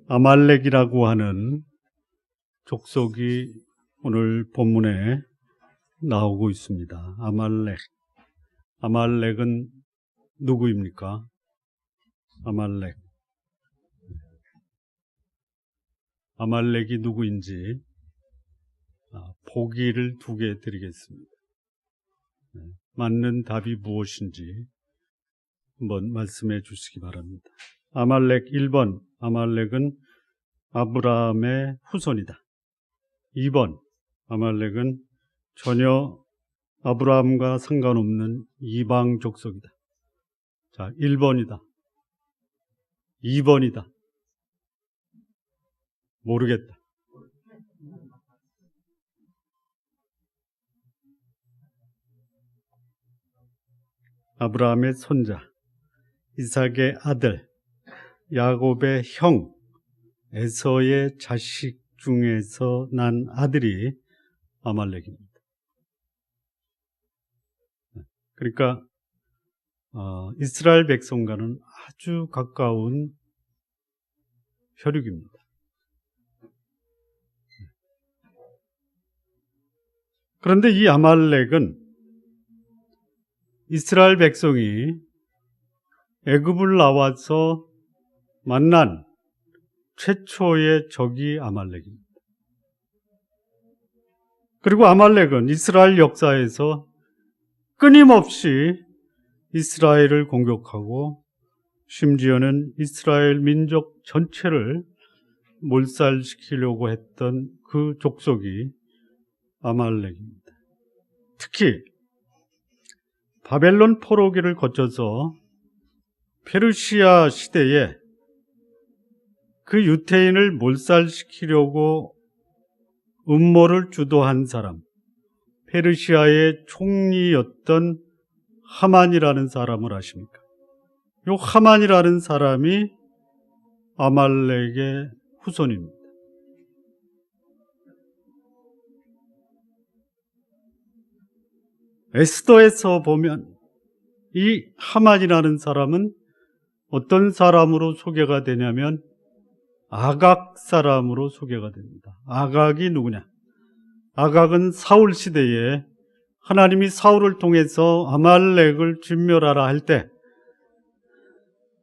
아말렉이라고 하는 족속이 오늘 본문에 나오고 있습니다. 아말렉은 누구입니까? 아말렉이 누구인지 보기를 2개 드리겠습니다. 맞는 답이 무엇인지 한번 말씀해 주시기 바랍니다. 아말렉 1번, 아말렉은 아브라함의 후손이다. 2번, 아말렉은 전혀 아브라함과 상관없는 이방 족속이다. 자, 1번이다. 2번이다. 모르겠다. 아브라함의 손자, 이삭의 아들, 야곱의 형, 에서의 자식 중에서 난 아들이 아말렉입니다. 그러니까 이스라엘 백성과는 아주 가까운 혈육입니다. 그런데 이 아말렉은 이스라엘 백성이 애굽을 나와서 만난 최초의 적이 아말렉입니다. 그리고 아말렉은 이스라엘 역사에서 끊임없이 이스라엘을 공격하고 심지어는 이스라엘 민족 전체를 몰살시키려고 했던 그 족속이 아말렉입니다. 특히 바벨론 포로기를 거쳐서 페르시아 시대에 그 유태인을 몰살시키려고 음모를 주도한 사람, 페르시아의 총리였던 하만이라는 사람을 아십니까? 이 하만이라는 사람이 아말렉의 후손입니다. 에스더에서 보면 이 하만이라는 사람은 어떤 사람으로 소개가 되냐면 아각 사람으로 소개가 됩니다. 아각이 누구냐? 아각은 사울 시대에 하나님이 사울을 통해서 아말렉을 진멸하라 할 때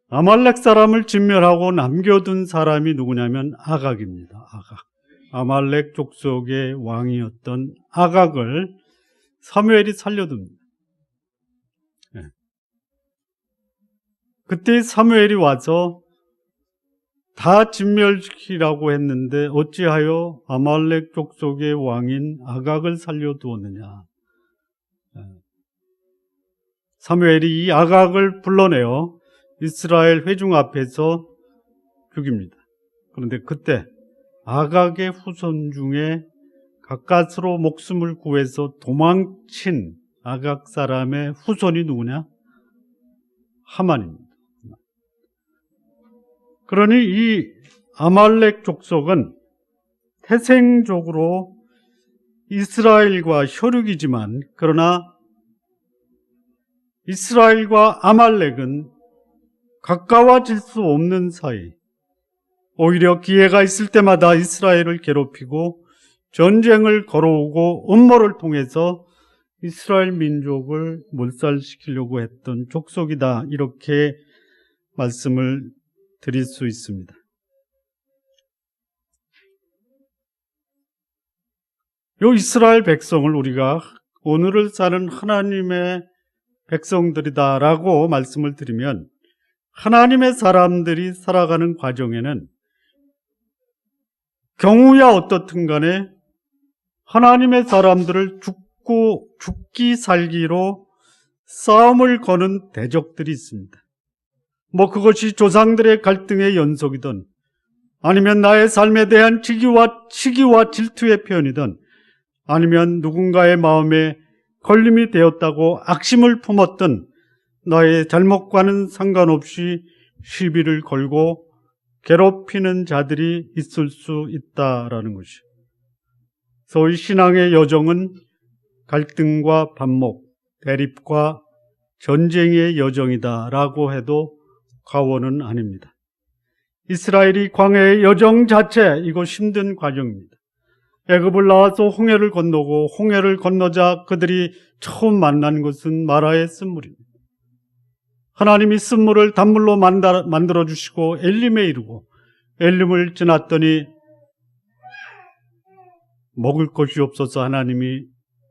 아말렉 사람을 진멸하고 남겨둔 사람이 누구냐면 아각입니다. 아말렉 족속의 왕이었던 아각을 사무엘이 살려둡니다. 그때 사무엘이 와서 다 진멸시키라고 했는데 어찌하여 아말렉 족속의 왕인 아각을 살려두었느냐. 사무엘이 이 아각을 불러내어 이스라엘 회중 앞에서 죽입니다. 그런데 그때 아각의 후손 중에 가까스로 목숨을 구해서 도망친 아각 사람의 후손이 누구냐? 하만입니다. 그러니 이 아말렉 족속은 태생적으로 이스라엘과 혈육이지만 그러나 이스라엘과 아말렉은 가까워질 수 없는 사이, 오히려 기회가 있을 때마다 이스라엘을 괴롭히고 전쟁을 걸어오고 음모를 통해서 이스라엘 민족을 몰살시키려고 했던 족속이다. 이렇게 말씀을 드릴 수 있습니다. 이 이스라엘 백성을 우리가 오늘을 사는 하나님의 백성들이다라고 말씀을 드리면 하나님의 사람들이 살아가는 과정에는 경우야 어떻든 간에 하나님의 사람들을 죽기 살기로 싸움을 거는 대적들이 있습니다. 그것이 조상들의 갈등의 연속이든 아니면 나의 삶에 대한 시기와 질투의 표현이든 아니면 누군가의 마음에 걸림이 되었다고 악심을 품었던 나의 잘못과는 상관없이 시비를 걸고 괴롭히는 자들이 있을 수 있다라는 것이죠. 소위 신앙의 여정은 갈등과 반목, 대립과 전쟁의 여정이다라고 해도 과언은 아닙니다. 이스라엘이 광야의 여정 자체, 이거 힘든 과정입니다. 애굽을 나와서 홍해를 건너고 홍해를 건너자 그들이 처음 만난 것은 마라의 쓴물입니다. 하나님이 쓴물을 단물로 만들어 주시고 엘림에 이르고 엘림을 지났더니 먹을 것이 없어서 하나님이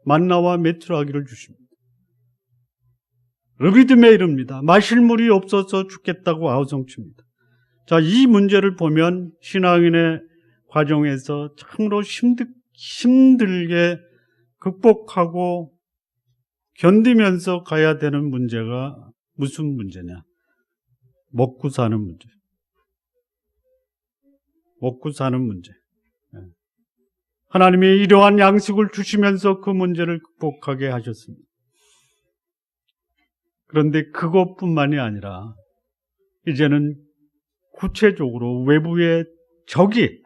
만나와 메추라기를 주십니다. 르비딤에 이릅니다. 마실 물이 없어서 죽겠다고 아우성칩니다. 자, 이 문제를 보면 신앙인의 과정에서 참으로 힘들게 극복하고 견디면서 가야 되는 문제가 무슨 문제냐? 먹고 사는 문제. 먹고 사는 문제. 하나님이 이러한 양식을 주시면서 그 문제를 극복하게 하셨습니다. 그런데 그것뿐만이 아니라 이제는 구체적으로 외부의 적이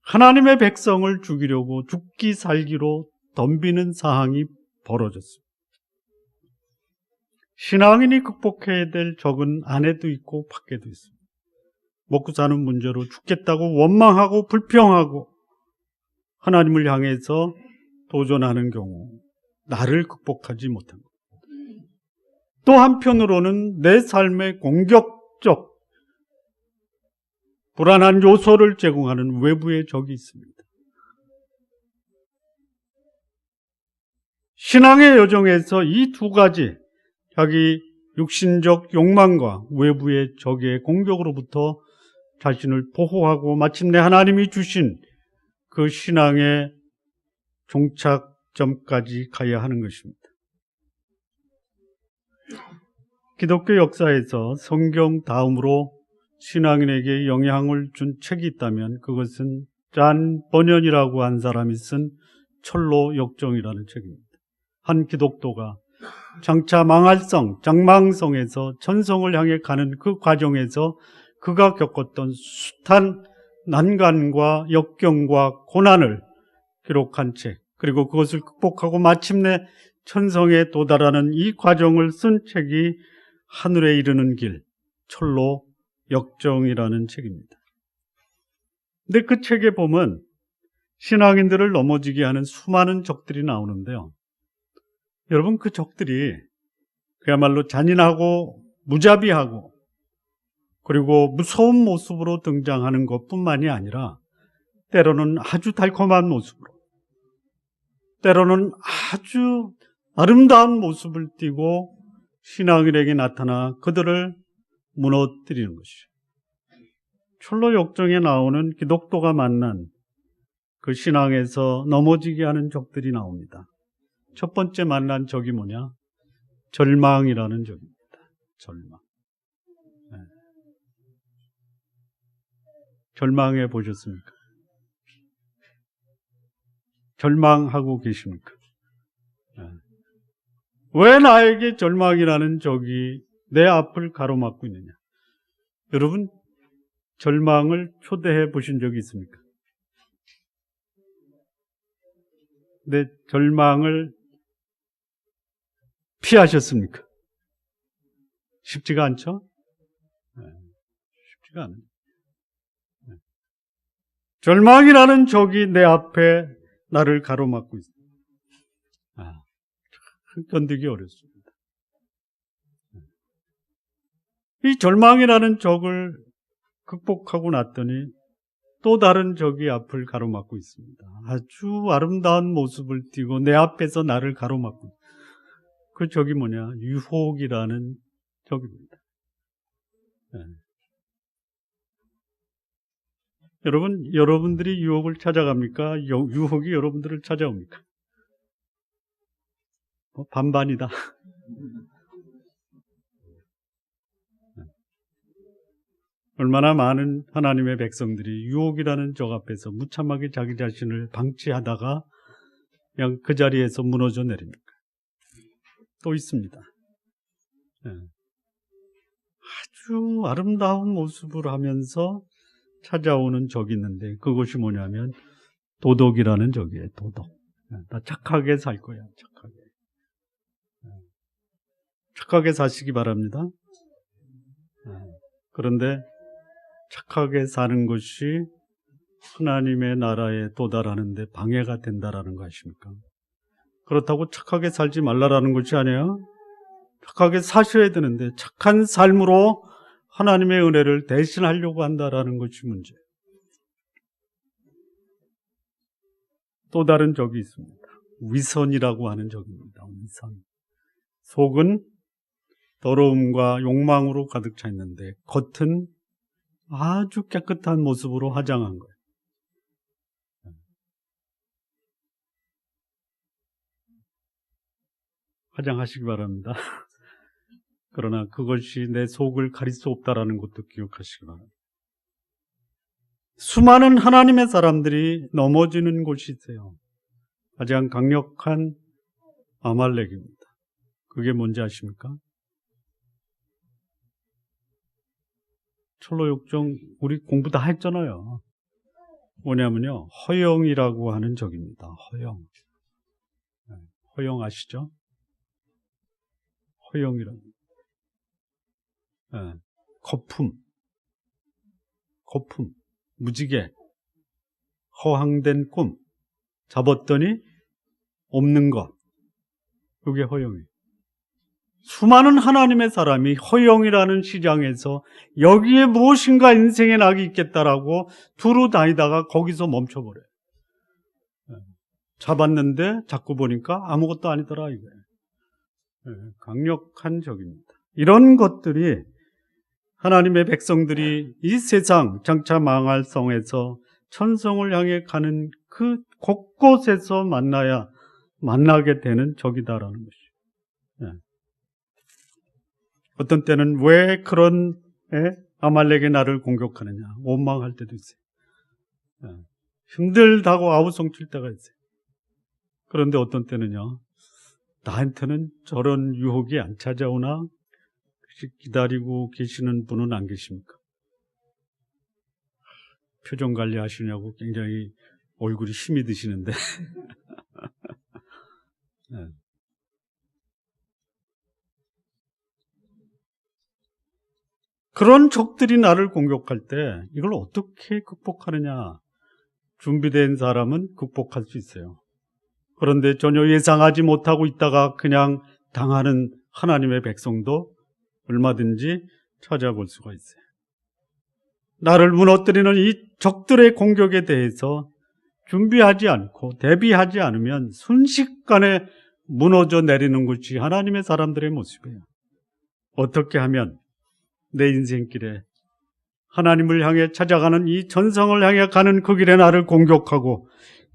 하나님의 백성을 죽이려고 죽기 살기로 덤비는 상황이 벌어졌습니다. 신앙인이 극복해야 될 적은 안에도 있고 밖에도 있습니다. 먹고 사는 문제로 죽겠다고 원망하고 불평하고 하나님을 향해서 도전하는 경우 나를 극복하지 못한 것. 또 한편으로는 내 삶의 공격적 불안한 요소를 제공하는 외부의 적이 있습니다. 신앙의 여정에서 이 두 가지, 자기 육신적 욕망과 외부의 적의 공격으로부터 자신을 보호하고 마침내 하나님이 주신 그 신앙의 종착점까지 가야 하는 것입니다. 기독교 역사에서 성경 다음으로 신앙인에게 영향을 준 책이 있다면 그것은 잔 버년이라고 한 사람이 쓴 철로 역정이라는 책입니다. 한 기독도가 장차 장망성에서 천성을 향해 가는 그 과정에서 그가 겪었던 숱한 난관과 역경과 고난을 기록한 책, 그리고 그것을 극복하고 마침내 천성에 도달하는 이 과정을 쓴 책이 하늘에 이르는 길, 철로 역정이라는 책입니다. 근데 그 책에 보면 신앙인들을 넘어지게 하는 수많은 적들이 나오는데요. 여러분, 그 적들이 그야말로 잔인하고 무자비하고 그리고 무서운 모습으로 등장하는 것뿐만이 아니라 때로는 아주 달콤한 모습으로, 때로는 아주 아름다운 모습을 띠고 신앙인에게 나타나 그들을 무너뜨리는 것이죠. 철로 역정에 나오는 기독도가 만난 그 신앙에서 넘어지게 하는 적들이 나옵니다. 첫 번째 만난 적이 뭐냐? 절망이라는 적입니다. 절망. 네. 절망해 보셨습니까? 절망하고 계십니까? 네. 왜 나에게 절망이라는 적이 내 앞을 가로막고 있느냐? 여러분, 절망을 초대해 보신 적이 있습니까? 내 절망을 피하셨습니까? 쉽지가 않죠? 네, 쉽지가 않아요. 네. 절망이라는 적이 내 앞에 나를 가로막고 있습니다. 견디기 어렵습니다. 이 절망이라는 적을 극복하고 났더니 또 다른 적이 앞을 가로막고 있습니다. 아주 아름다운 모습을 띠고 내 앞에서 나를 가로막고, 그 적이 뭐냐? 유혹이라는 적입니다. 네. 여러분들이 유혹을 찾아갑니까? 유혹이 여러분들을 찾아옵니까? 반반이다. 얼마나 많은 하나님의 백성들이 유혹이라는 적 앞에서 무참하게 자기 자신을 방치하다가 그냥 그 자리에서 무너져 내립니까? 또 있습니다. 네. 아주 아름다운 모습을 하면서 찾아오는 적이 있는데 그것이 뭐냐면 도덕이라는 적이에요. 도덕. 나 착하게 살 거야. 착하게. 착하게 사시기 바랍니다. 그런데 착하게 사는 것이 하나님의 나라에 도달하는 데 방해가 된다라는 거 아십니까? 그렇다고 착하게 살지 말라라는 것이 아니에요. 착하게 사셔야 되는데 착한 삶으로 하나님의 은혜를 대신하려고 한다라는 것이 문제예요. 또 다른 적이 있습니다. 위선이라고 하는 적입니다. 위선. 속은 더러움과 욕망으로 가득 차 있는데 겉은 아주 깨끗한 모습으로 화장한 거예요. 화장하시기 바랍니다. 그러나 그것이 내 속을 가릴 수 없다라는 것도 기억하시기 바랍니다. 수많은 하나님의 사람들이 넘어지는 곳이 있어요. 가장 강력한 아말렉입니다. 그게 뭔지 아십니까? 철로역정 우리 공부 다 했잖아요. 뭐냐면요, 허영이라고 하는 적입니다. 허영. 허영 아시죠? 허영이라고. 거품, 무지개, 허황된 꿈, 잡았더니 없는 것. 그게 허영이에요. 수많은 하나님의 사람이 허영이라는 시장에서 여기에 무엇인가 인생의 낙이 있겠다라고 두루 다니다가 거기서 멈춰버려요. 잡았는데 자꾸 보니까 아무것도 아니더라 이거예요. 강력한 적입니다. 이런 것들이 하나님의 백성들이 이 세상 장차 망할 성에서 천성을 향해 가는 그 곳곳에서 만나게 되는 적이다라는 것이죠. 어떤 때는 왜 그런 아말렉의 나를 공격하느냐 원망할 때도 있어요. 힘들다고 아우성칠 때가 있어요. 그런데 어떤 때는요, 나한테는 저런 유혹이 안 찾아오나 기다리고 계시는 분은 안 계십니까? 표정 관리하시냐고 굉장히 얼굴이 힘이 드시는데 네. 그런 적들이 나를 공격할 때 이걸 어떻게 극복하느냐? 준비된 사람은 극복할 수 있어요. 그런데 전혀 예상하지 못하고 있다가 그냥 당하는 하나님의 백성도 얼마든지 찾아볼 수가 있어요. 나를 무너뜨리는 이 적들의 공격에 대해서 준비하지 않고 대비하지 않으면 순식간에 무너져 내리는 것이 하나님의 사람들의 모습이에요. 어떻게 하면 내 인생길에 하나님을 향해 찾아가는 이 전성을 향해 가는 그 길에 나를 공격하고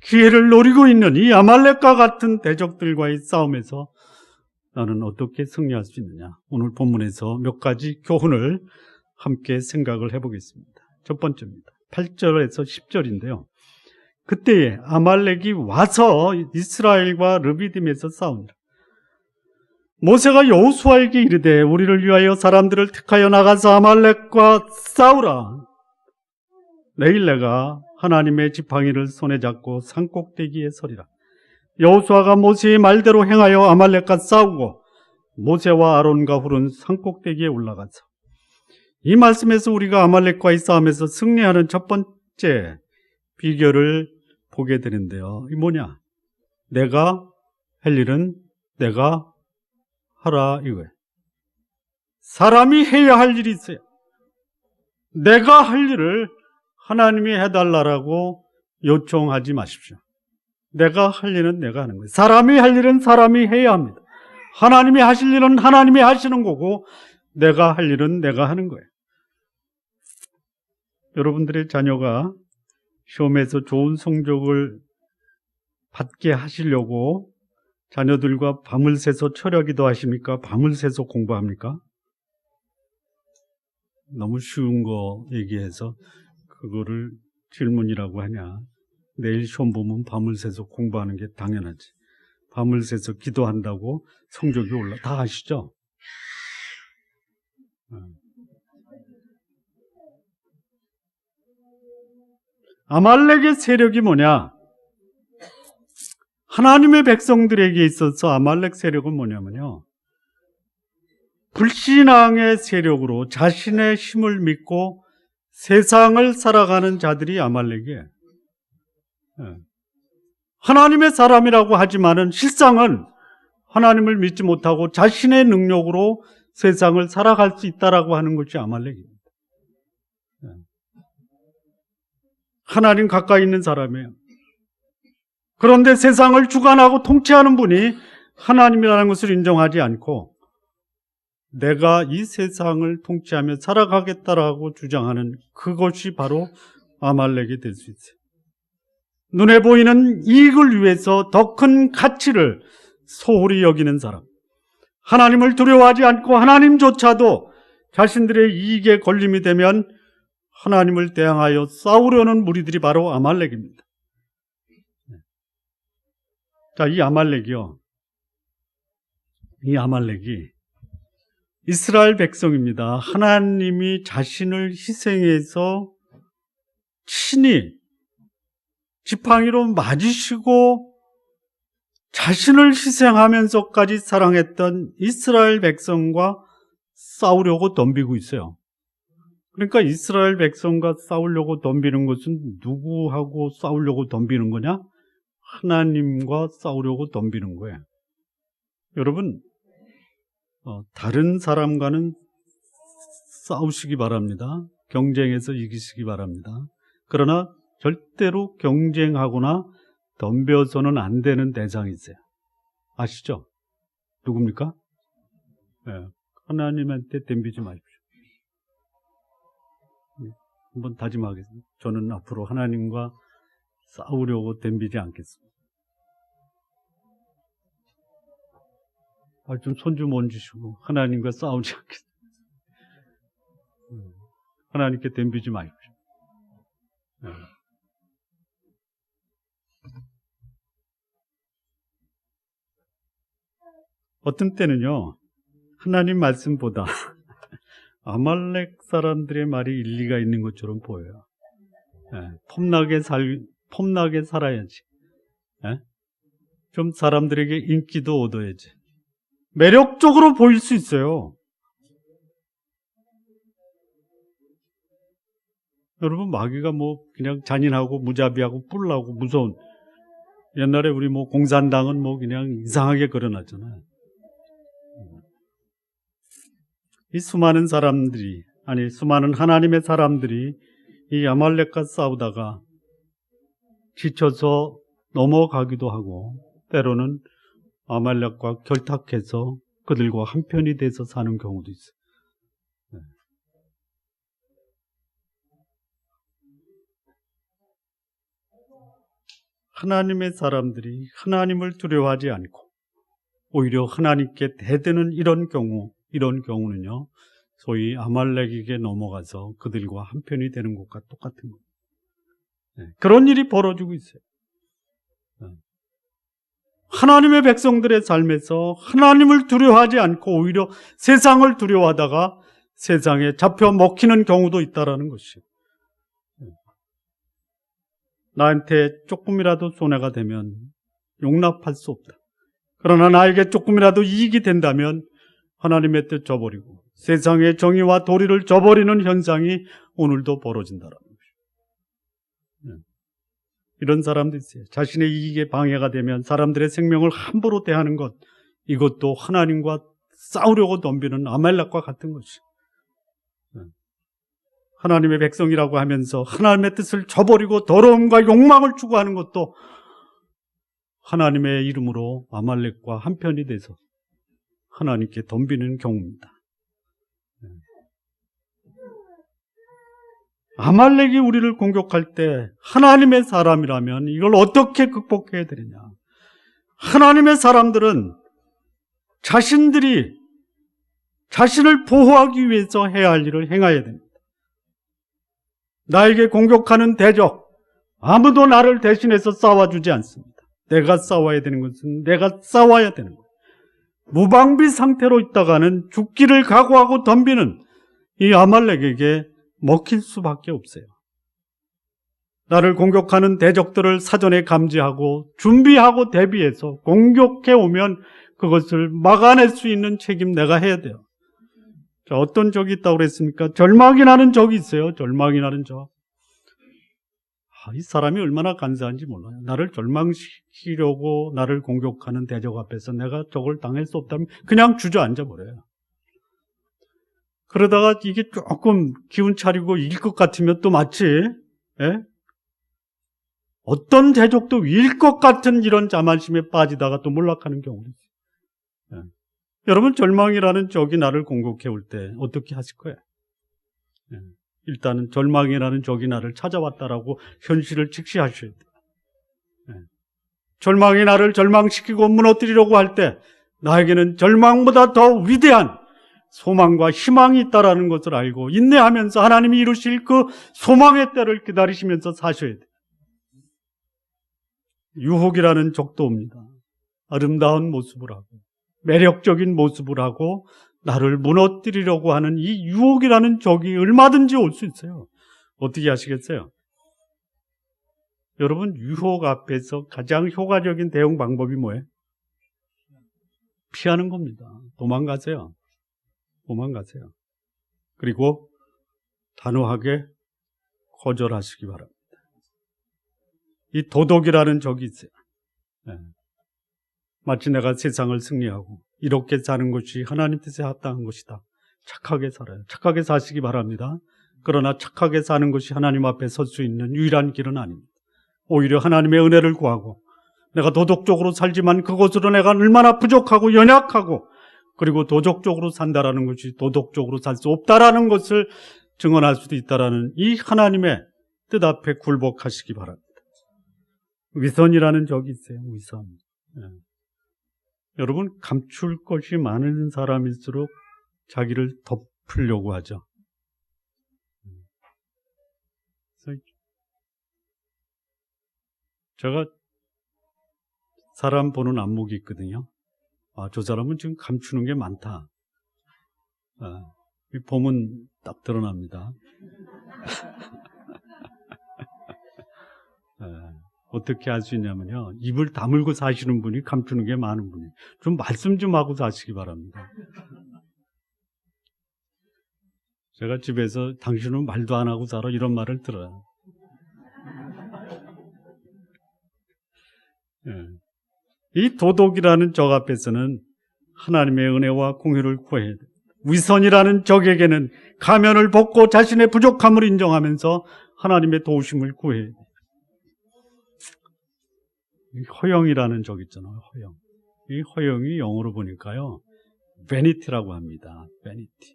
기회를 노리고 있는 이 아말렉과 같은 대적들과의 싸움에서 나는 어떻게 승리할 수 있느냐? 오늘 본문에서 몇 가지 교훈을 함께 생각을 해보겠습니다. 첫 번째입니다. 8절에서 10절인데요. 그때에 아말렉이 와서 이스라엘과 르비딤에서 싸운다. 모세가 여호수아에게 이르되 우리를 위하여 사람들을 택하여 나가서 아말렉과 싸우라. 내일 내가 하나님의 지팡이를 손에 잡고 산꼭대기에 서리라. 여호수아가 모세의 말대로 행하여 아말렉과 싸우고 모세와 아론과 훌은 산꼭대기에 올라가서 이 말씀에서 우리가 아말렉과의 싸움에서 승리하는 첫 번째 비결을 보게 되는데요. 이 뭐냐? 내가 할 일은 내가 하라 이거예요. 사람이 해야 할 일이 있어요. 내가 할 일을 하나님이 해달라고 요청하지 마십시오. 내가 할 일은 내가 하는 거예요. 사람이 할 일은 사람이 해야 합니다. 하나님이 하실 일은 하나님이 하시는 거고 내가 할 일은 내가 하는 거예요. 여러분들의 자녀가 시험에서 좋은 성적을 받게 하시려고 자녀들과 밤을 새서 철야기도 하십니까? 밤을 새서 공부합니까? 너무 쉬운 거 얘기해서 그거를 질문이라고 하냐? 내일 시험 보면 밤을 새서 공부하는 게 당연하지. 밤을 새서 기도한다고 성적이 올라. 다 아시죠? 아말렉의 세력이 뭐냐? 하나님의 백성들에게 있어서 아말렉 세력은 뭐냐면요, 불신앙의 세력으로 자신의 힘을 믿고 세상을 살아가는 자들이 아말렉이에요. 하나님의 사람이라고 하지만은 실상은 하나님을 믿지 못하고 자신의 능력으로 세상을 살아갈 수 있다라고 하는 것이 아말렉입니다. 하나님 가까이 있는 사람이에요. 그런데 세상을 주관하고 통치하는 분이 하나님이라는 것을 인정하지 않고 내가 이 세상을 통치하며 살아가겠다라고 주장하는 그것이 바로 아말렉이 될 수 있어요. 눈에 보이는 이익을 위해서 더 큰 가치를 소홀히 여기는 사람, 하나님을 두려워하지 않고 하나님조차도 자신들의 이익에 걸림이 되면 하나님을 대항하여 싸우려는 무리들이 바로 아말렉입니다. 자, 이 아말렉이 이스라엘 백성입니다. 하나님이 자신을 희생해서 친히 지팡이로 맞으시고 자신을 희생하면서까지 사랑했던 이스라엘 백성과 싸우려고 덤비고 있어요. 그러니까 이스라엘 백성과 싸우려고 덤비는 것은 누구하고 싸우려고 덤비는 거냐? 하나님과 싸우려고 덤비는 거예요. 여러분, 다른 사람과는 싸우시기 바랍니다. 경쟁해서 이기시기 바랍니다. 그러나 절대로 경쟁하거나 덤벼서는 안 되는 대상이 있어요. 아시죠? 누굽니까? 네, 하나님한테 덤비지 마십시오. 한번 다짐하겠습니다. 저는 앞으로 하나님과 싸우려고 덤비지 않겠습니다. 좀 손 좀 얹으시고 하나님과 싸우지 않겠습니다. 하나님께 덤비지 마십시오. 네. 어떤 때는요, 하나님 말씀보다 아말렉 사람들의 말이 일리가 있는 것처럼 보여요. 폼나게 살아야지. 좀 사람들에게 인기도 얻어야지. 매력적으로 보일 수 있어요. 여러분, 마귀가 그냥 잔인하고 무자비하고 뿔나고 무서운, 옛날에 우리 공산당은 그냥 이상하게 그려놨잖아요. 이 수많은 하나님의 사람들이 이 아말렉과 싸우다가 지쳐서 넘어가기도 하고 때로는 아말렉과 결탁해서 그들과 한편이 돼서 사는 경우도 있어요. 하나님의 사람들이 하나님을 두려워하지 않고 오히려 하나님께 대드는 이런 경우는요, 소위 아말렉에게 넘어가서 그들과 한편이 되는 것과 똑같은 거예요. 그런 일이 벌어지고 있어요. 하나님의 백성들의 삶에서 하나님을 두려워하지 않고 오히려 세상을 두려워하다가 세상에 잡혀 먹히는 경우도 있다라는 것이에요. 나한테 조금이라도 손해가 되면 용납할 수 없다. 그러나 나에게 조금이라도 이익이 된다면 하나님의 뜻 저버리고 세상의 정의와 도리를 저버리는 현상이 오늘도 벌어진다라는 것이에요. 이런 사람도 있어요. 자신의 이익에 방해가 되면 사람들의 생명을 함부로 대하는 것, 이것도 하나님과 싸우려고 덤비는 아말렉과 같은 것이에요. 하나님의 백성이라고 하면서 하나님의 뜻을 저버리고 더러움과 욕망을 추구하는 것도 하나님의 이름으로 아말렉과 한편이 돼서 하나님께 덤비는 경우입니다. 아말렉이 우리를 공격할 때 하나님의 사람이라면 이걸 어떻게 극복해야 되느냐? 하나님의 사람들은 자신들이 자신을 보호하기 위해서 해야 할 일을 행해야 됩니다. 나에게 공격하는 대적, 아무도 나를 대신해서 싸워주지 않습니다. 내가 싸워야 되는 것은 내가 싸워야 되는 거예요. 무방비 상태로 있다가는 죽기를 각오하고 덤비는 이 아말렉에게 먹힐 수밖에 없어요. 나를 공격하는 대적들을 사전에 감지하고 준비하고 대비해서 공격해 오면 그것을 막아낼 수 있는 책임 내가 해야 돼요. 자, 어떤 적이 있다고 그랬습니까? 절망이 나는 적이 있어요. 절망이 나는 적. 이 사람이 얼마나 간사한지 몰라요. 나를 절망시키려고 나를 공격하는 대적 앞에서 내가 적을 당할 수 없다면 그냥 주저앉아 버려요. 그러다가 이게 조금 기운 차리고 이길 것 같으면 또 마치 어떤 대적도 이길 것 같은 이런 자만심에 빠지다가 또 몰락하는 경우도 있어요. 여러분, 절망이라는 적이 나를 공격해 올 때 어떻게 하실 거예요? 일단은 절망이라는 적이 나를 찾아왔다라고 현실을 직시하셔야 돼요. 절망이 나를 절망시키고 무너뜨리려고 할 때 나에게는 절망보다 더 위대한 소망과 희망이 있다라는 것을 알고 인내하면서 하나님이 이루실 그 소망의 때를 기다리시면서 사셔야 돼요. 유혹이라는 적도 옵니다. 아름다운 모습을 하고 매력적인 모습을 하고 나를 무너뜨리려고 하는 이 유혹이라는 적이 얼마든지 올 수 있어요. 어떻게 하시겠어요? 여러분, 유혹 앞에서 가장 효과적인 대응 방법이 뭐예요? 피하는 겁니다. 도망가세요. 도망가세요. 그리고 단호하게 거절하시기 바랍니다. 이 도덕이라는 적이 있어요. 마치 내가 세상을 승리하고 이렇게 사는 것이 하나님 뜻에 합당한 것이다. 착하게 살아요. 착하게 사시기 바랍니다. 그러나 착하게 사는 것이 하나님 앞에 설 수 있는 유일한 길은 아닙니다. 오히려 하나님의 은혜를 구하고 내가 도덕적으로 살지만 그것으로 내가 얼마나 부족하고 연약하고 그리고 도덕적으로 산다라는 것이 도덕적으로 살 수 없다라는 것을 증언할 수도 있다라는 이 하나님의 뜻 앞에 굴복하시기 바랍니다. 위선이라는 적이 있어요. 위선. 여러분, 감출 것이 많은 사람일수록 자기를 덮으려고 하죠. 제가 사람 보는 안목이 있거든요. 저 사람은 지금 감추는 게 많다. 보면 딱 드러납니다. 어떻게 할 수 있냐면요. 입을 다물고 사시는 분이 감추는 게 많은 분이에요. 좀 말씀 좀 하고 사시기 바랍니다. 제가 집에서 당신은 말도 안 하고 살아 이런 말을 들어요. 이 도덕이라는 적 앞에서는 하나님의 은혜와 공유를 구해야 돼요. 위선이라는 적에게는 가면을 벗고 자신의 부족함을 인정하면서 하나님의 도우심을 구해야 돼요. 허영이라는 적 있잖아요. 허영. 이 허영이 영어로 보니까요, vanity라고 합니다. vanity.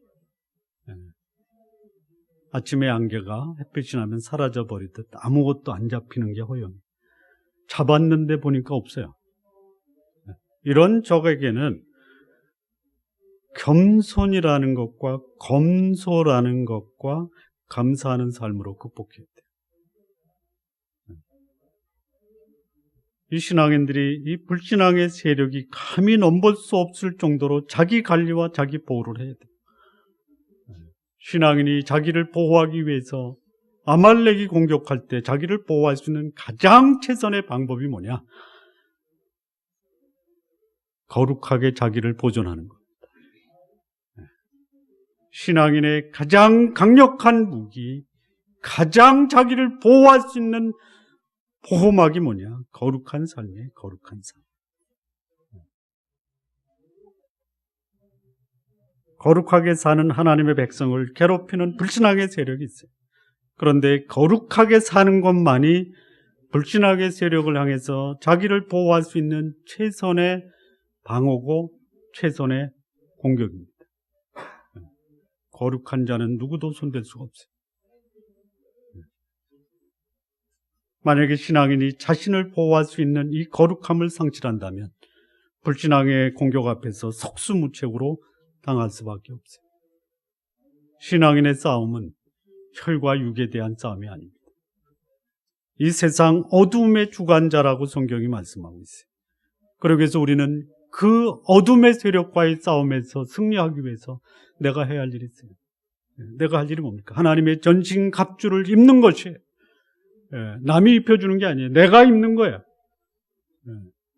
아침에 안개가 햇빛이 나면 사라져 버리듯 아무것도 안 잡히는 게 허영. 잡았는데 보니까 없어요. 이런 적에게는 겸손이라는 것과 검소라는 것과 감사하는 삶으로 극복해야 돼요. 이 신앙인들이 이 불신앙의 세력이 감히 넘볼 수 없을 정도로 자기 관리와 자기 보호를 해야 돼요. 신앙인이 자기를 보호하기 위해서 아말렉이 공격할 때 자기를 보호할 수 있는 가장 최선의 방법이 뭐냐? 거룩하게 자기를 보존하는 겁니다. 신앙인의 가장 강력한 무기, 가장 자기를 보호할 수 있는 보호막이 뭐냐? 거룩한 삶이에요. 거룩한 삶. 거룩하게 사는 하나님의 백성을 괴롭히는 불신앙의 세력이 있어요. 그런데 거룩하게 사는 것만이 불신앙의 세력을 향해서 자기를 보호할 수 있는 최선의 방어고 최선의 공격입니다. 거룩한 자는 누구도 손댈 수가 없어요. 만약에 신앙인이 자신을 보호할 수 있는 이 거룩함을 상실한다면 불신앙의 공격 앞에서 속수무책으로 당할 수밖에 없어요. 신앙인의 싸움은 혈과 육에 대한 싸움이 아닙니다. 이 세상 어둠의 주관자라고 성경이 말씀하고 있어요. 그러기 위해서 우리는 그 어둠의 세력과의 싸움에서 승리하기 위해서 내가 해야 할 일이 있어요. 내가 할 일이 뭡니까? 하나님의 전신 갑주를 입는 것이에요. 남이 입혀주는 게 아니에요. 내가 입는 거예요.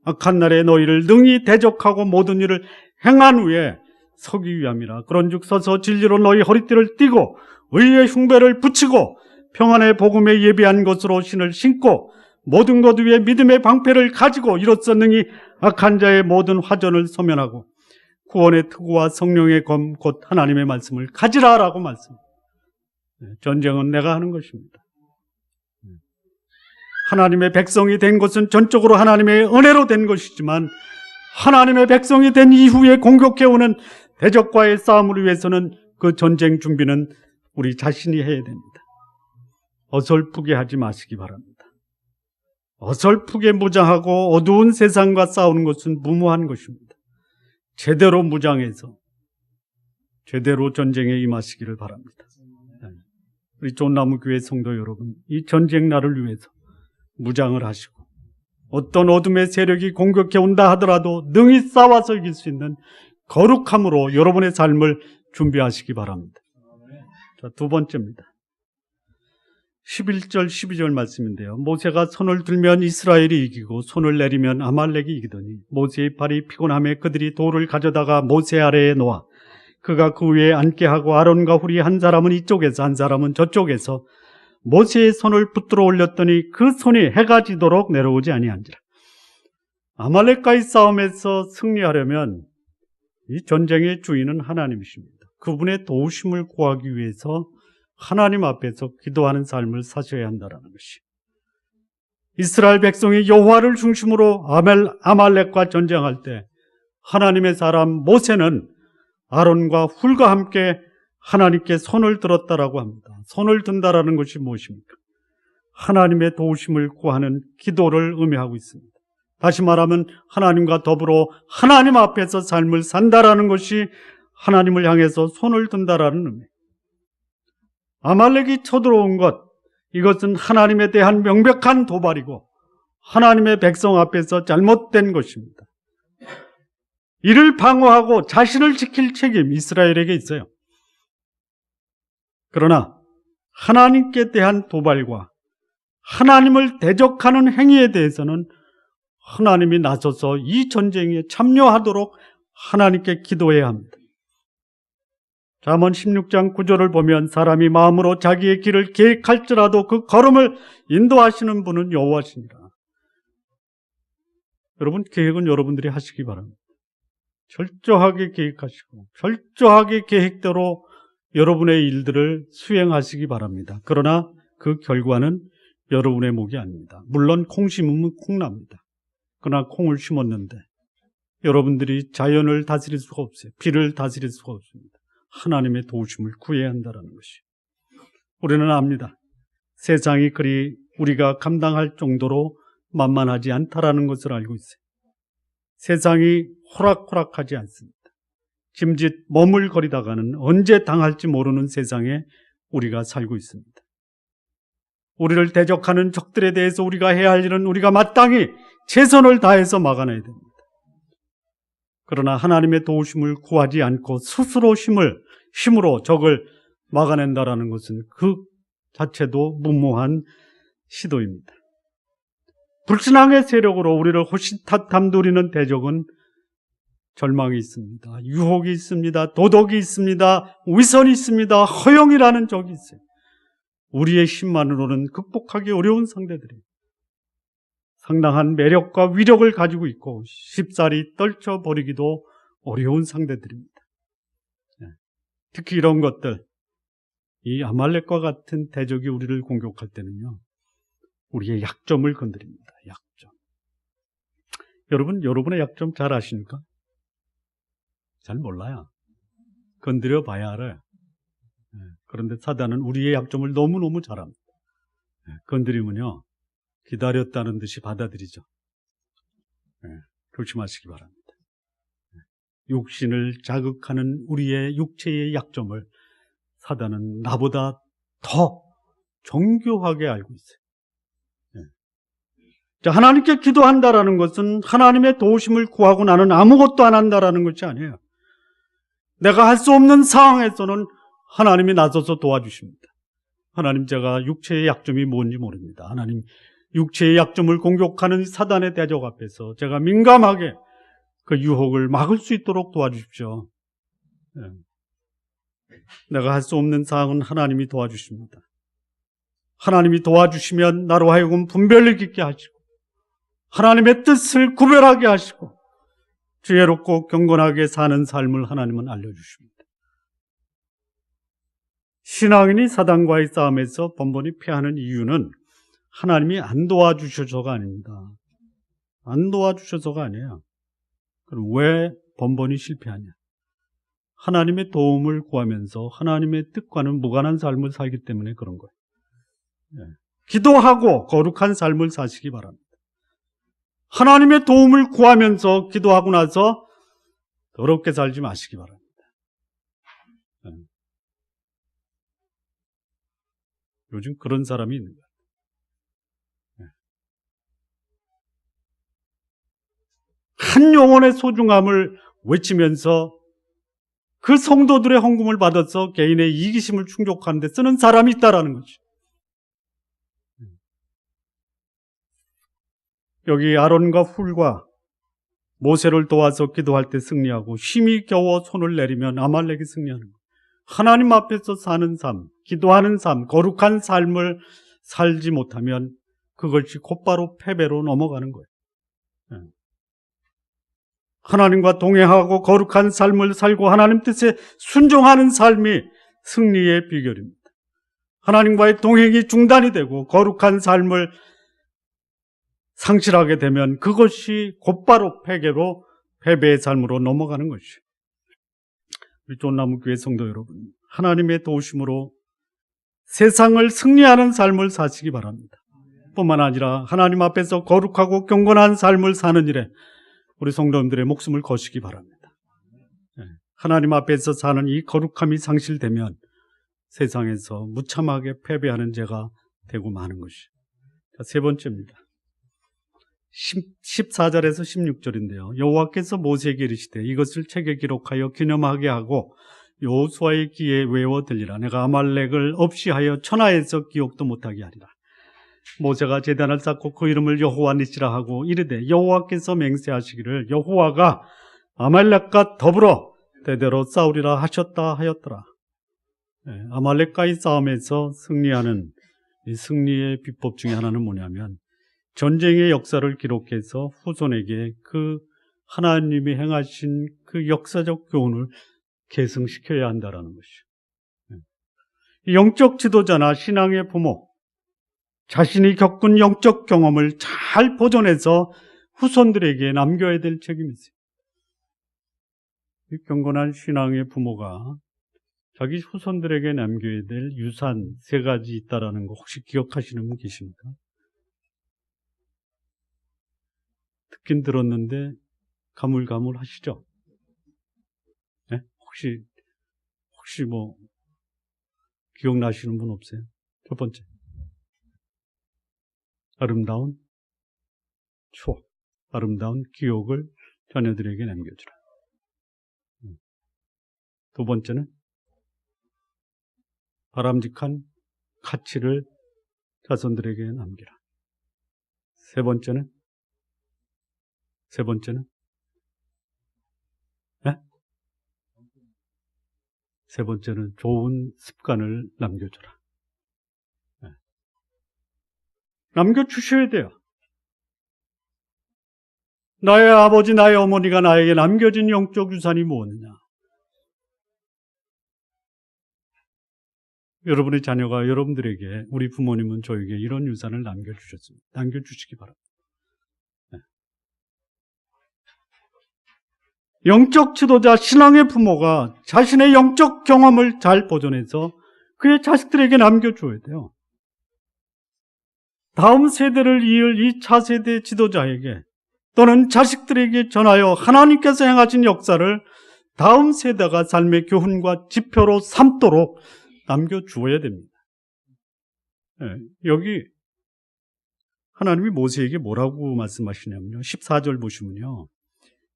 악한 날에 너희를 능히 대적하고 모든 일을 행한 후에 서기 위함이라. 그런즉 서서 진리로 너희 허리띠를 띠고 의의 흉배를 붙이고 평안의 복음에 예비한 것으로 신을 신고 모든 것 위에 믿음의 방패를 가지고 이로써 능히 악한 자의 모든 화전을 소면하고 구원의 투구와 성령의 검 곧 하나님의 말씀을 가지라라고 말씀합니다. 전쟁은 내가 하는 것입니다. 하나님의 백성이 된 것은 전적으로 하나님의 은혜로 된 것이지만 하나님의 백성이 된 이후에 공격해오는 대적과의 싸움을 위해서는 그 전쟁 준비는 우리 자신이 해야 됩니다. 어설프게 하지 마시기 바랍니다. 어설프게 무장하고 어두운 세상과 싸우는 것은 무모한 것입니다. 제대로 무장해서 제대로 전쟁에 임하시기를 바랍니다. 우리 쫀나무교회 성도 여러분, 이 전쟁 날을 위해서 무장을 하시고 어떤 어둠의 세력이 공격해 온다 하더라도 능히 싸워서 이길 수 있는 거룩함으로 여러분의 삶을 준비하시기 바랍니다. 자, 두 번째입니다. 11절 12절 말씀인데요. 모세가 손을 들면 이스라엘이 이기고 손을 내리면 아말렉이 이기더니 모세의 발이 피곤함에 그들이 돌을 가져다가 모세 아래에 놓아 그가 그 위에 앉게 하고 아론과 훌이 한 사람은 이쪽에서 한 사람은 저쪽에서 모세의 손을 붙들어 올렸더니 그 손이 해가 지도록 내려오지 아니한지라. 아말렉과의 싸움에서 승리하려면 이 전쟁의 주인은 하나님이십니다. 그분의 도우심을 구하기 위해서 하나님 앞에서 기도하는 삶을 사셔야 한다는 것이. 이스라엘 백성이 여호와를 중심으로 아말렉과 전쟁할 때 하나님의 사람 모세는 아론과 훌과 함께 하나님께 손을 들었다라고 합니다. 손을 든다라는 것이 무엇입니까? 하나님의 도우심을 구하는 기도를 의미하고 있습니다. 다시 말하면 하나님과 더불어 하나님 앞에서 삶을 산다라는 것이 하나님을 향해서 손을 든다라는 의미. 아말렉이 쳐들어온 것, 이것은 하나님에 대한 명백한 도발이고 하나님의 백성 앞에서 잘못된 것입니다. 이를 방어하고 자신을 지킬 책임 이스라엘에게 있어요. 그러나 하나님께 대한 도발과 하나님을 대적하는 행위에 대해서는 하나님이 나서서 이 전쟁에 참여하도록 하나님께 기도해야 합니다. 잠언 16장 9절을 보면 사람이 마음으로 자기의 길을 계획할지라도 그 걸음을 인도하시는 분은 여호와시니라. 여러분, 계획은 여러분들이 하시기 바랍니다. 철저하게 계획하시고 철저하게 계획대로 여러분의 일들을 수행하시기 바랍니다. 그러나 그 결과는 여러분의 몫이 아닙니다. 물론 콩 심으면 콩 납니다. 그러나 콩을 심었는데 여러분들이 자연을 다스릴 수가 없어요. 비를 다스릴 수가 없습니다. 하나님의 도우심을 구해야 한다는 것이. 우리는 압니다. 세상이 그리 우리가 감당할 정도로 만만하지 않다라는 것을 알고 있어요. 세상이 호락호락하지 않습니다. 짐짓 머물거리다가는 언제 당할지 모르는 세상에 우리가 살고 있습니다. 우리를 대적하는 적들에 대해서 우리가 해야 할 일은 우리가 마땅히 최선을 다해서 막아내야 됩니다. 그러나 하나님의 도우심을 구하지 않고 스스로 힘으로 적을 막아낸다라는 것은 그 자체도 무모한 시도입니다. 불신앙의 세력으로 우리를 호시탐탐 노리는 대적은 절망이 있습니다. 유혹이 있습니다. 도덕이 있습니다. 위선이 있습니다. 허영이라는 적이 있어요. 우리의 힘만으로는 극복하기 어려운 상대들이에요. 상당한 매력과 위력을 가지고 있고 쉽사리 떨쳐버리기도 어려운 상대들입니다. 특히 이런 것들, 이 아말렉과 같은 대적이 우리를 공격할 때는요, 우리의 약점을 건드립니다. 약점. 여러분, 여러분의 약점 잘 아십니까? 잘 몰라요. 건드려 봐야 알아요. 그런데 사단은 우리의 약점을 너무너무 잘 압니다. 건드리면요, 기다렸다는 듯이 받아들이죠. 조심하시기 바랍니다. 육신을 자극하는 우리의 육체의 약점을 사단은 나보다 더 정교하게 알고 있어요. 자, 하나님께 기도한다라는 것은 하나님의 도우심을 구하고 나는 아무것도 안 한다라는 것이 아니에요. 내가 할 수 없는 상황에서는 하나님이 나서서 도와주십니다. 하나님, 제가 육체의 약점이 뭔지 모릅니다. 하나님, 육체의 약점을 공격하는 사단의 대적 앞에서 제가 민감하게 그 유혹을 막을 수 있도록 도와주십시오. 예. 내가 할 수 없는 사항은 하나님이 도와주십니다. 하나님이 도와주시면 나로 하여금 분별력 있게 하시고 하나님의 뜻을 구별하게 하시고 지혜롭고 경건하게 사는 삶을 하나님은 알려주십니다. 신앙인이 사단과의 싸움에서 번번이 패하는 이유는 하나님이 안 도와주셔서가 아닙니다. 안 도와주셔서가 아니에요. 그럼 왜 번번이 실패하냐? 하나님의 도움을 구하면서 하나님의 뜻과는 무관한 삶을 살기 때문에 그런 거예요. 기도하고 거룩한 삶을 사시기 바랍니다. 하나님의 도움을 구하면서 기도하고 나서 더럽게 살지 마시기 바랍니다. 요즘 그런 사람이 있는 거예요. 한 영혼의 소중함을 외치면서 그 성도들의 헌금을 받아서 개인의 이기심을 충족하는 데 쓰는 사람이 있다라는 거죠. 여기 아론과 훌과 모세를 도와서 기도할 때 승리하고 힘이 겨워 손을 내리면 아말렉이 승리하는 거예요. 하나님 앞에서 사는 삶, 기도하는 삶, 거룩한 삶을 살지 못하면 그것이 곧바로 패배로 넘어가는 거예요. 하나님과 동행하고 거룩한 삶을 살고 하나님 뜻에 순종하는 삶이 승리의 비결입니다. 하나님과의 동행이 중단이 되고 거룩한 삶을 상실하게 되면 그것이 곧바로 패배로 패배의 삶으로 넘어가는 것이죠. 우리 존나무교회 성도 여러분, 하나님의 도우심으로 세상을 승리하는 삶을 사시기 바랍니다. 뿐만 아니라 하나님 앞에서 거룩하고 경건한 삶을 사는 일에 우리 성도님들의 목숨을 거시기 바랍니다. 하나님 앞에서 사는 이 거룩함이 상실되면 세상에서 무참하게 패배하는 죄가 되고 마는 것이죠. 세 번째입니다. 14절에서 16절인데요. 여호와께서 모세에게 이르시되 이것을 책에 기록하여 기념하게 하고 여호수아의 귀에 외워 들리라. 내가 아말렉을 없이 하여 천하에서 기억도 못하게 하리라. 모세가 제단을 쌓고 그 이름을 여호와 니시라 하고 이르되 여호와께서 맹세하시기를 여호와가 아말렉과 더불어 대대로 싸우리라 하셨다 하였더라. 아말렉과의 싸움에서 승리하는 이 승리의 비법 중에 하나는 뭐냐면 전쟁의 역사를 기록해서 후손에게 그 하나님이 행하신 그 역사적 교훈을 계승시켜야 한다는 것이죠. 영적 지도자나 신앙의 부모, 자신이 겪은 영적 경험을 잘 보존해서 후손들에게 남겨야 될 책임이 있어요. 이 경건한 신앙의 부모가 자기 후손들에게 남겨야 될 유산 3가지 있다는 거 혹시 기억하시는 분 계십니까? 듣긴 들었는데 가물가물하시죠? 네? 혹시 뭐 기억나시는 분 없어요? 첫 번째, 아름다운 추억, 아름다운 기억을 자녀들에게 남겨주라. 두 번째는 바람직한 가치를 자손들에게 남기라. 세 번째는 네? 세 번째는 좋은 습관을 남겨줘라. 네. 남겨주셔야 돼요. 나의 아버지, 나의 어머니가 나에게 남겨진 영적 유산이 무엇이냐? 여러분의 자녀가 여러분들에게, 우리 부모님은 저에게 이런 유산을 남겨주셨습니다. 남겨주시기 바랍니다. 네. 영적 지도자, 신앙의 부모가 자신의 영적 경험을 잘 보존해서 그의 자식들에게 남겨줘야 돼요. 다음 세대를 이을 이 차세대 지도자에게 또는 자식들에게 전하여 하나님께서 행하신 역사를 다음 세대가 삶의 교훈과 지표로 삼도록 남겨주어야 됩니다. 네, 여기 하나님이 모세에게 뭐라고 말씀하시냐면요. 14절 보시면요.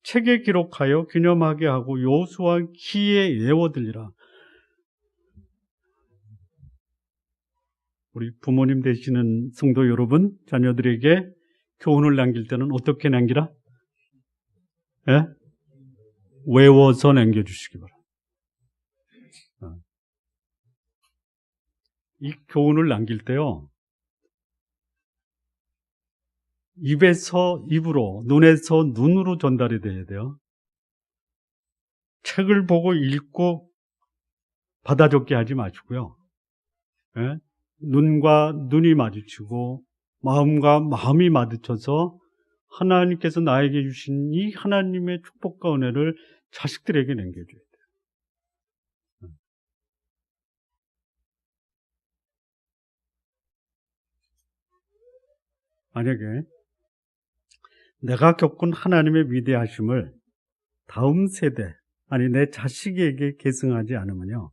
책에 기록하여 기념하게 하고 여호수아 귀에 외워들리라. 우리 부모님 되시는 성도 여러분, 자녀들에게 교훈을 남길 때는 어떻게 남기라? 예? 외워서 남겨주시기 바랍니다. 이 교훈을 남길 때요, 입에서 입으로, 눈에서 눈으로 전달이 돼야 돼요. 책을 보고 읽고 받아 적게 하지 마시고요. 예? 눈과 눈이 마주치고 마음과 마음이 마주쳐서 하나님께서 나에게 주신 이 하나님의 축복과 은혜를 자식들에게 남겨줘야 돼요. 만약에 내가 겪은 하나님의 위대하심을 다음 세대, 아니 내 자식에게 계승하지 않으면요,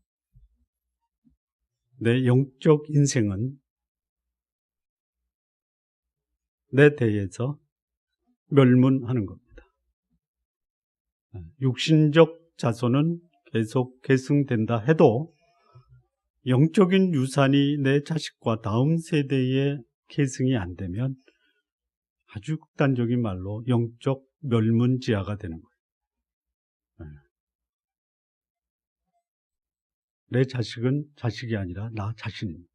내 영적 인생은 내 대에서 멸문하는 겁니다. 육신적 자손은 계속 계승된다 해도 영적인 유산이 내 자식과 다음 세대에 계승이 안 되면 아주 극단적인 말로 영적 멸문지하가 되는 거예요. 내 자식은 자식이 아니라 나 자신입니다.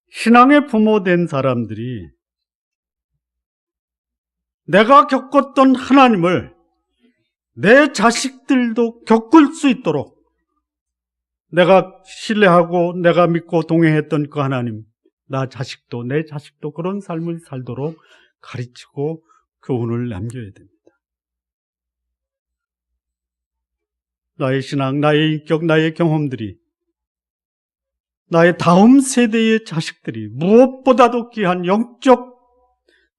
신앙의 부모 된 사람들이 내가 겪었던 하나님을 내 자식들도 겪을 수 있도록, 내가 신뢰하고 내가 믿고 동행했던 그 하나님, 나 자식도, 내 자식도 그런 삶을 살도록 가르치고 교훈을 남겨야 됩니다. 나의 신앙, 나의 인격, 나의 경험들이 나의 다음 세대의 자식들이 무엇보다도 귀한 영적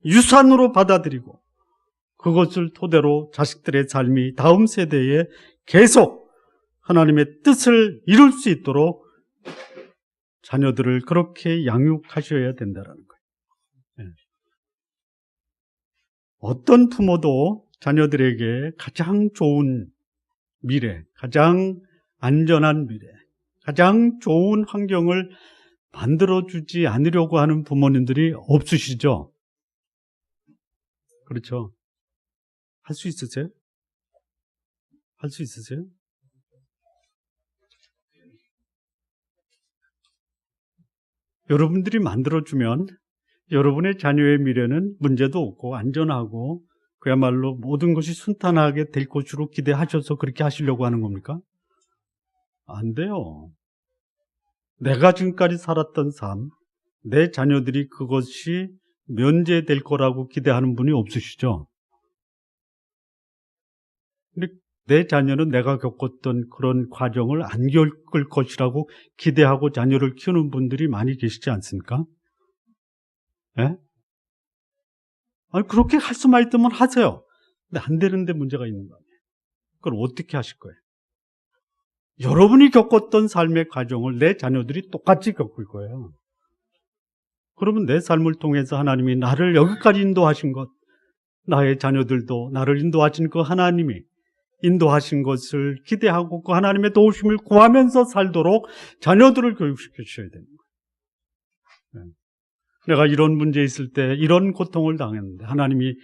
유산으로 받아들이고 그것을 토대로 자식들의 삶이 다음 세대에 계속 하나님의 뜻을 이룰 수 있도록 자녀들을 그렇게 양육하셔야 된다는 거예요. 어떤 부모도 자녀들에게 가장 좋은 미래, 가장 안전한 미래, 가장 좋은 환경을 만들어주지 않으려고 하는 부모님들이 없으시죠? 그렇죠? 할 수 있으세요? 할 수 있으세요? 여러분들이 만들어주면 여러분의 자녀의 미래는 문제도 없고 안전하고 그야말로 모든 것이 순탄하게 될 것으로 기대하셔서 그렇게 하시려고 하는 겁니까? 안 돼요. 내가 지금까지 살았던 삶, 내 자녀들이 그것이 면제될 거라고 기대하는 분이 없으시죠? 근데 내 자녀는 내가 겪었던 그런 과정을 안 겪을 것이라고 기대하고 자녀를 키우는 분들이 많이 계시지 않습니까? 예? 아니, 그렇게 할 수만 있다면 하세요. 근데 안 되는데 문제가 있는 거 아니에요. 그걸 어떻게 하실 거예요? 여러분이 겪었던 삶의 과정을 내 자녀들이 똑같이 겪을 거예요. 그러면 내 삶을 통해서 하나님이 나를 여기까지 인도하신 것, 나의 자녀들도 나를 인도하신 그 하나님이 인도하신 것을 기대하고 그 하나님의 도우심을 구하면서 살도록 자녀들을 교육시켜 주셔야 됩니다. 내가 이런 문제 있을 때 이런 고통을 당했는데 하나님이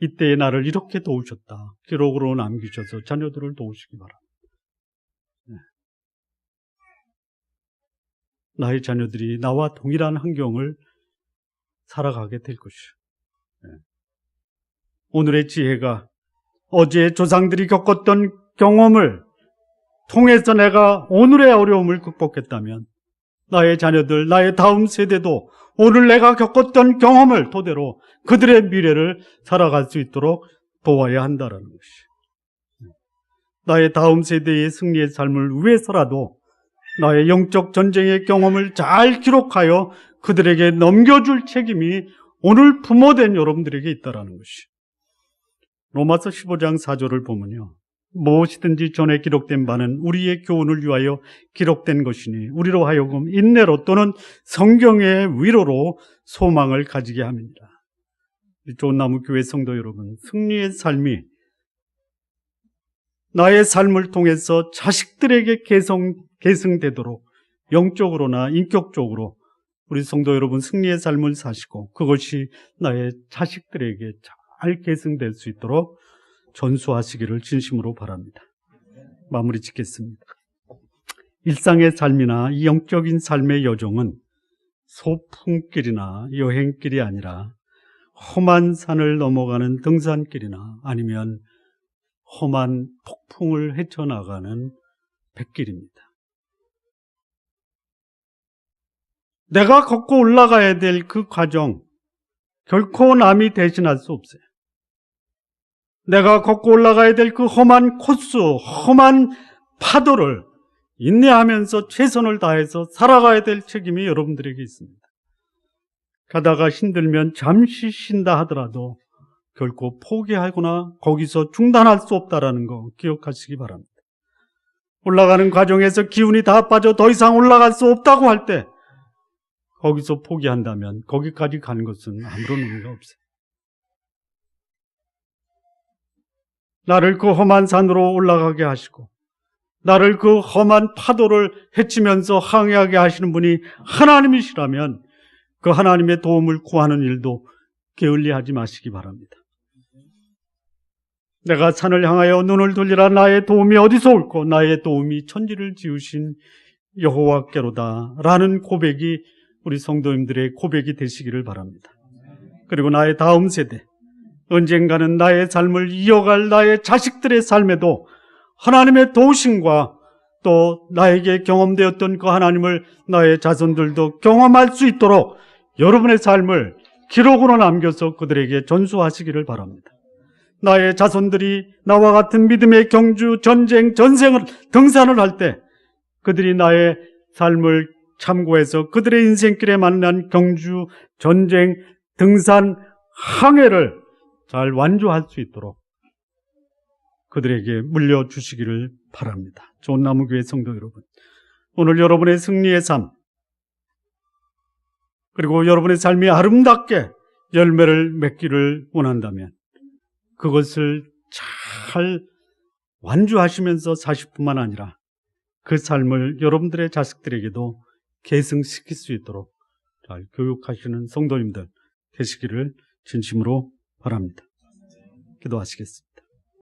이때에 나를 이렇게 도우셨다. 기록으로 남기셔서 자녀들을 도우시기 바랍니다. 나의 자녀들이 나와 동일한 환경을 살아가게 될 것이요. 오늘의 지혜가 어제 조상들이 겪었던 경험을 통해서 내가 오늘의 어려움을 극복했다면 나의 자녀들, 나의 다음 세대도 오늘 내가 겪었던 경험을 토대로 그들의 미래를 살아갈 수 있도록 도와야 한다는 것이. 나의 다음 세대의 승리의 삶을 위해서라도 나의 영적 전쟁의 경험을 잘 기록하여 그들에게 넘겨줄 책임이 오늘 부모된 여러분들에게 있다는 것이. 로마서 15장 4절을 보면요, 무엇이든지 전에 기록된 바는 우리의 교훈을 위하여 기록된 것이니 우리로 하여금 인내로 또는 성경의 위로로 소망을 가지게 합니다. 좋은 나무 교회 성도 여러분, 승리의 삶이 나의 삶을 통해서 자식들에게 계승되도록 영적으로나 인격적으로 우리 성도 여러분 승리의 삶을 사시고 그것이 나의 자식들에게 잘 계승될 수 있도록 전수하시기를 진심으로 바랍니다. 마무리 짓겠습니다. 일상의 삶이나 이 영적인 삶의 여정은 소풍길이나 여행길이 아니라 험한 산을 넘어가는 등산길이나 아니면 험한 폭풍을 헤쳐나가는 백길입니다. 내가 걷고 올라가야 될 그 과정, 결코 남이 대신할 수 없어요. 내가 걷고 올라가야 될 그 험한 코스, 험한 파도를 인내하면서 최선을 다해서 살아가야 될 책임이 여러분들에게 있습니다. 가다가 힘들면 잠시 쉰다 하더라도 결코 포기하거나 거기서 중단할 수 없다는 거 기억하시기 바랍니다. 올라가는 과정에서 기운이 다 빠져 더 이상 올라갈 수 없다고 할 때 거기서 포기한다면 거기까지 가는 것은 아무런 의미가 없어요. 나를 그 험한 산으로 올라가게 하시고 나를 그 험한 파도를 헤치면서 항해하게 하시는 분이 하나님이시라면 그 하나님의 도움을 구하는 일도 게을리하지 마시기 바랍니다. 내가 산을 향하여 눈을 돌리라. 나의 도움이 어디서 올고 나의 도움이 천지를 지으신 여호와께로다 라는 고백이 우리 성도님들의 고백이 되시기를 바랍니다. 그리고 나의 다음 세대, 언젠가는 나의 삶을 이어갈 나의 자식들의 삶에도 하나님의 도우심과 또 나에게 경험되었던 그 하나님을 나의 자손들도 경험할 수 있도록 여러분의 삶을 기록으로 남겨서 그들에게 전수하시기를 바랍니다. 나의 자손들이 나와 같은 믿음의 경주, 전쟁, 전생을 등산을 할 때 그들이 나의 삶을 참고해서 그들의 인생길에 만난 경주, 전쟁, 등산, 항해를 잘 완주할 수 있도록 그들에게 물려주시기를 바랍니다. 좋은 나무교회 성도 여러분, 오늘 여러분의 승리의 삶 그리고 여러분의 삶이 아름답게 열매를 맺기를 원한다면 그것을 잘 완주하시면서 사실 뿐만 아니라 그 삶을 여러분들의 자식들에게도 계승시킬 수 있도록 잘 교육하시는 성도님들 되시기를 진심으로 바랍니다. 기도하시겠습니다.